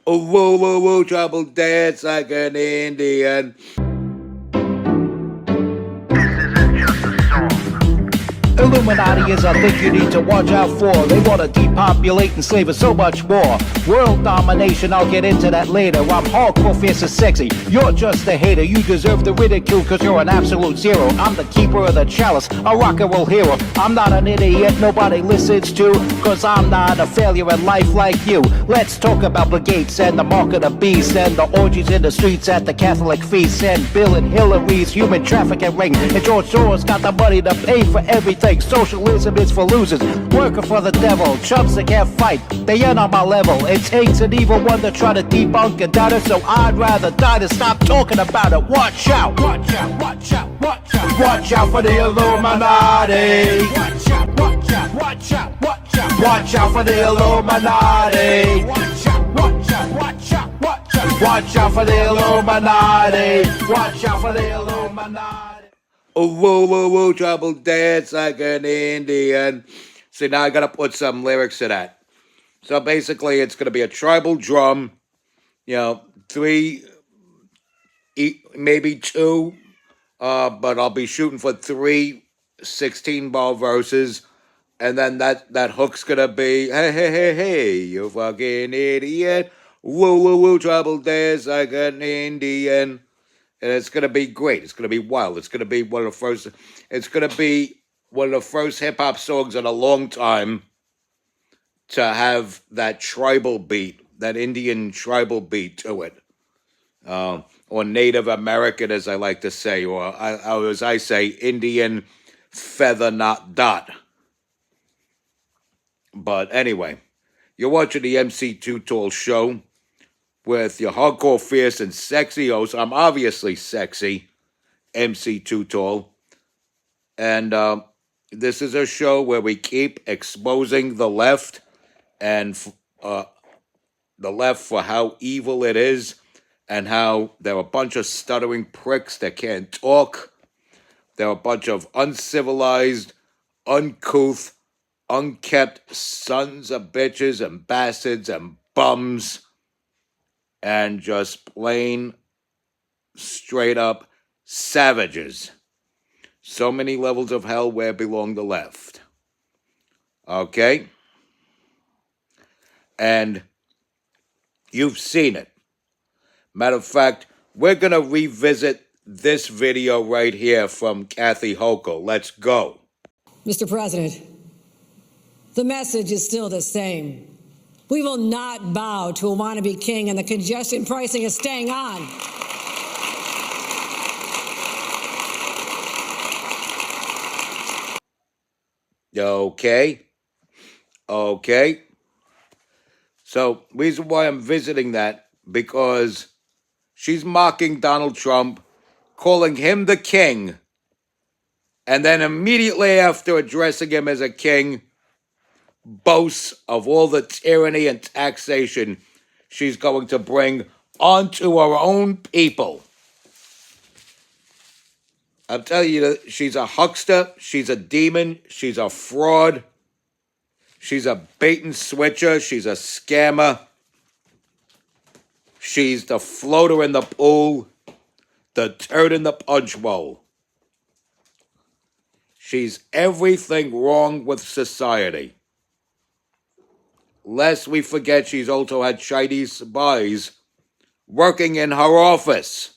Oh, whoa, whoa, whoa, trouble dance like an Indian. Illuminati is a thing you need to watch out for. They want to depopulate and slave us so much more. World domination, I'll get into that later. I'm hardcore, fierce and sexy. You're just a hater. You deserve the ridicule because you're an absolute zero. I'm the keeper of the chalice, a rock and roll hero. I'm not an idiot nobody listens to, because I'm not a failure in life like you. Let's talk about Bill Gates and the mark of the beast and the orgies in the streets at the Catholic feasts and Bill and Hillary's human trafficking ring. And George Soros got the money to pay for everything. Socialism is for losers, working for the devil. Chumps that can't fight, they ain't on my level. It takes an evil one to try to debunk and doubt it, so I'd rather die than stop talking about it. Watch out, watch out, watch out, watch out. Watch out for the Illuminati. Watch out, watch out, watch out, watch out. Watch out for the Illuminati. Watch out, watch out, watch out, watch out. Watch out for the Illuminati. Watch out for the Illuminati. Oh, whoa, whoa, whoa, trouble dance like an Indian. See, now I gotta put some lyrics to that. So basically, it's gonna be a tribal drum, three, maybe two, but I'll be shooting for 3 16-bar verses. And then that hook's gonna be, hey, hey, hey, hey, you fucking idiot. Whoa, whoa, whoa, trouble dance like an Indian. And it's gonna be great. It's gonna be wild. It's gonna be one of the first. It's gonna be one of the first hip hop songs in a long time to have that tribal beat, that Indian tribal beat to it, or Native American, as I like to say, or as I say, Indian feather not dot. But anyway, you're watching the MC Too Tall show with your hardcore, fierce, and sexy host. I'm obviously sexy, MC Too Tall. And this is a show where we keep exposing the left and the left for how evil it is and how they're a bunch of stuttering pricks that can't talk. They're a bunch of uncivilized, uncouth, unkept sons of bitches and bastards and bums and just plain straight up savages. So many levels of hell where belong the left. Okay? And you've seen it. Matter of fact, we're going to revisit this video right here from Kathy Hochul. Let's go. Mr. President, the message is still the same. We will not bow to a wannabe king, and the congestion pricing is staying on. Okay. So, reason why I'm visiting that, because she's mocking Donald Trump, calling him the king, and then immediately after addressing him as a king, boasts of all the tyranny and taxation she's going to bring onto her own people. I'm telling you, she's a huckster, she's a demon, she's a fraud, she's a bait and switcher, she's a scammer, she's the floater in the pool, the turd in the punch bowl. She's everything wrong with society. Lest we forget, she's also had Chinese spies working in her office.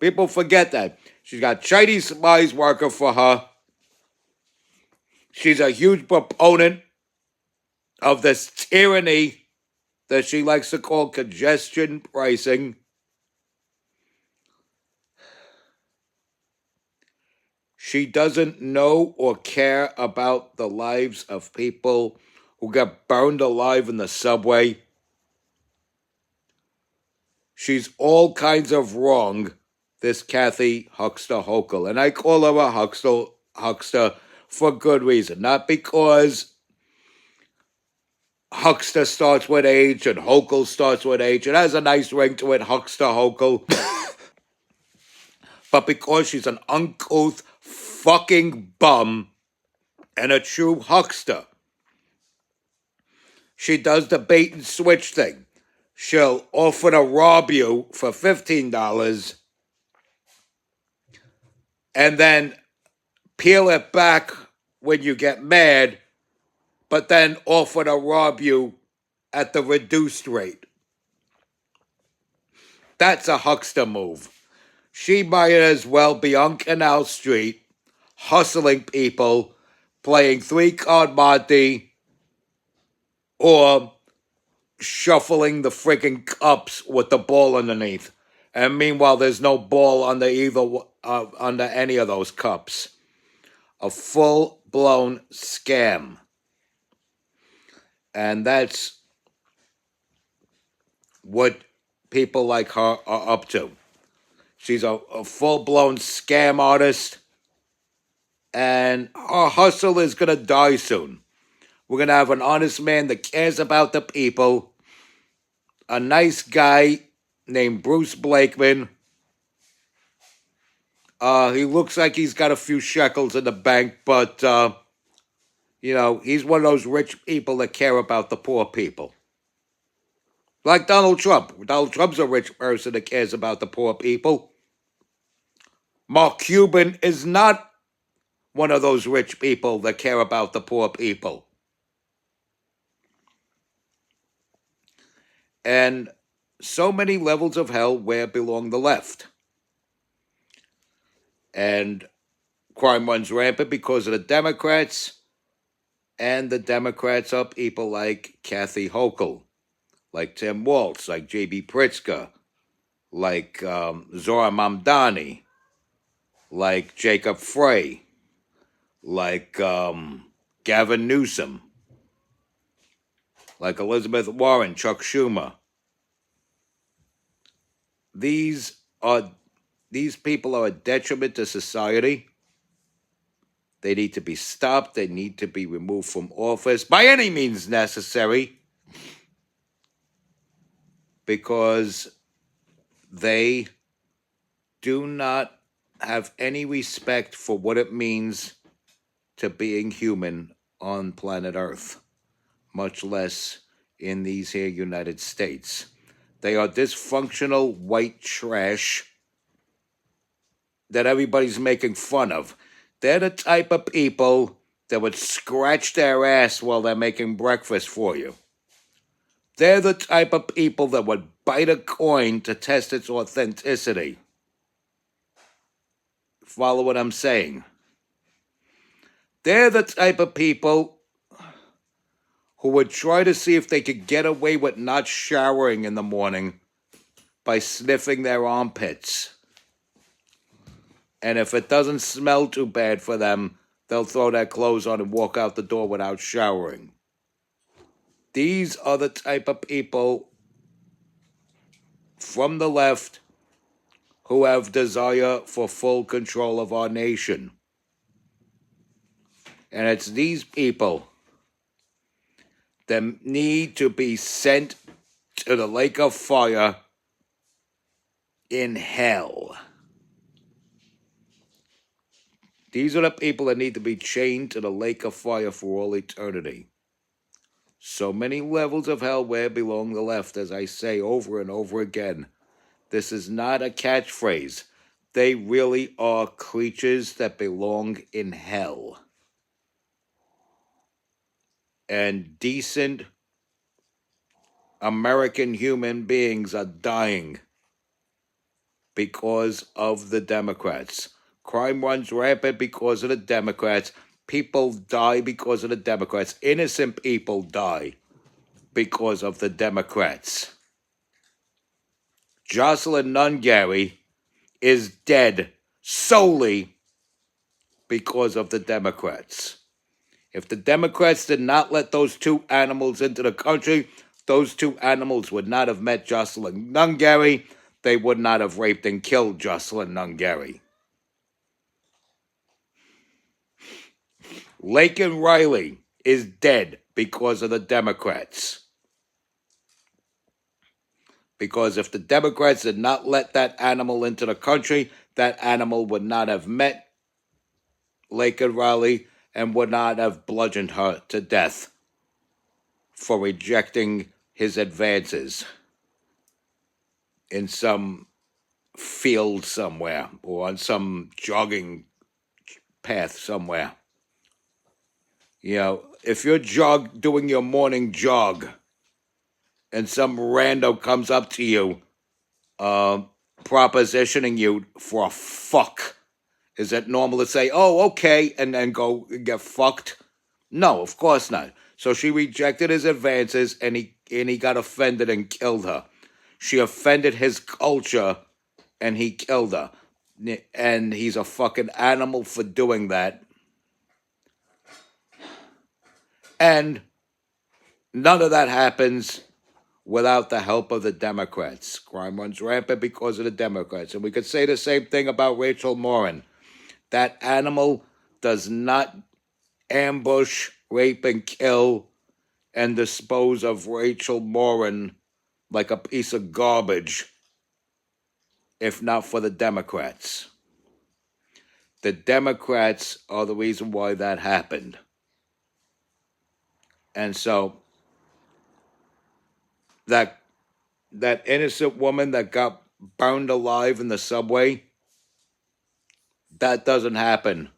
People forget that. She's got Chinese spies working for her. She's a huge proponent of this tyranny that she likes to call congestion pricing. She doesn't know or care about the lives of people who got burned alive in the subway. She's all kinds of wrong, this Kathy Huckster Hochul. And I call her a Huckster for good reason. Not because Huckster starts with H and Hochul starts with H. It has a nice ring to it, Huckster Hochul. But because she's an uncouth fucking bum and a true huckster. She does the bait and switch thing. She'll offer to rob you for $15 and then peel it back when you get mad, but then offer to rob you at the reduced rate. That's a huckster move. She might as well be on Canal Street, hustling people, playing 3-card Monte, or shuffling the freaking cups with the ball underneath. And meanwhile, there's no ball under any of those cups. A full-blown scam. And that's what people like her are up to. She's a full-blown scam artist, and her hustle is going to die soon. We're going to have an honest man that cares about the people, a nice guy named Bruce Blakeman. He looks like he's got a few shekels in the bank, but, he's one of those rich people that care about the poor people. Like Donald Trump. Donald Trump's a rich person that cares about the poor people. Mark Cuban is not one of those rich people that care about the poor people. And so many levels of hell where belong the left. And crime runs rampant because of the Democrats. And the Democrats are people like Kathy Hochul, like Tim Walz, like J.B. Pritzker, like Zora Mamdani, like Jacob Frey, like Gavin Newsom, like Elizabeth Warren, Chuck Schumer. These people are a detriment to society. They need to be stopped. They need to be removed from office by any means necessary, because they do not have any respect for what it means to being human on planet Earth, much less in these here United States. They are dysfunctional white trash that everybody's making fun of. They're the type of people that would scratch their ass while they're making breakfast for you. They're the type of people that would bite a coin to test its authenticity. Follow what I'm saying? They're the type of people who would try to see if they could get away with not showering in the morning by sniffing their armpits. And if it doesn't smell too bad for them, they'll throw their clothes on and walk out the door without showering. These are the type of people from the left who have desire for full control of our nation. And it's these people that need to be sent to the lake of fire in hell. These are the people that need to be chained to the lake of fire for all eternity. So many levels of hell where belong the left, as I say over and over again. This is not a catchphrase. They really are creatures that belong in hell. And decent American human beings are dying because of the Democrats. Crime runs rampant because of the Democrats. People die because of the Democrats. Innocent people die because of the Democrats. Jocelyn Nungary is dead solely because of the Democrats. If the Democrats did not let those two animals into the country, those two animals would not have met Jocelyn Nungary. They would not have raped and killed Jocelyn Nungary. Laken Riley is dead because of the Democrats. Because if the Democrats did not let that animal into the country, that animal would not have met Laken Riley and would not have bludgeoned her to death for rejecting his advances in some field somewhere or on some jogging path somewhere. You know, if you're doing your morning jog and some rando comes up to you propositioning you for a fuck, is it normal to say, oh, okay, and then go get fucked? No, of course not. So she rejected his advances, and he got offended and killed her. She offended his culture, and he killed her. And he's a fucking animal for doing that. And none of that happens without the help of the Democrats. Crime runs rampant because of the Democrats. And we could say the same thing about Rachel Morin. That animal does not ambush, rape, and kill and dispose of Rachel Morin like a piece of garbage if not for the Democrats. The Democrats are the reason why that happened. And so that innocent woman that got burned alive in the subway, that doesn't happen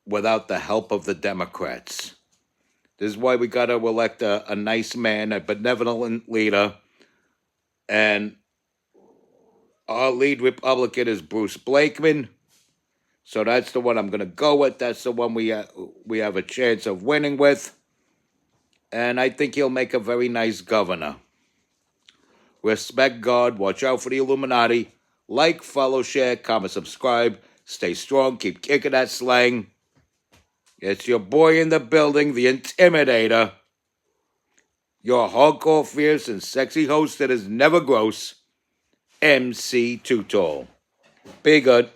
without the help of the Democrats. This is why we got to elect a nice man, a benevolent leader. And our lead Republican is Bruce Blakeman. So that's the one I'm going to go with. That's the one we have a chance of winning with. And I think he'll make a very nice governor. Respect God. Watch out for the Illuminati. Like, follow, share, comment, subscribe. Stay strong. Keep kicking that slang. It's your boy in the building, the Intimidator. Your hardcore, fierce, and sexy host that is never gross, MC Too Tall. Be good.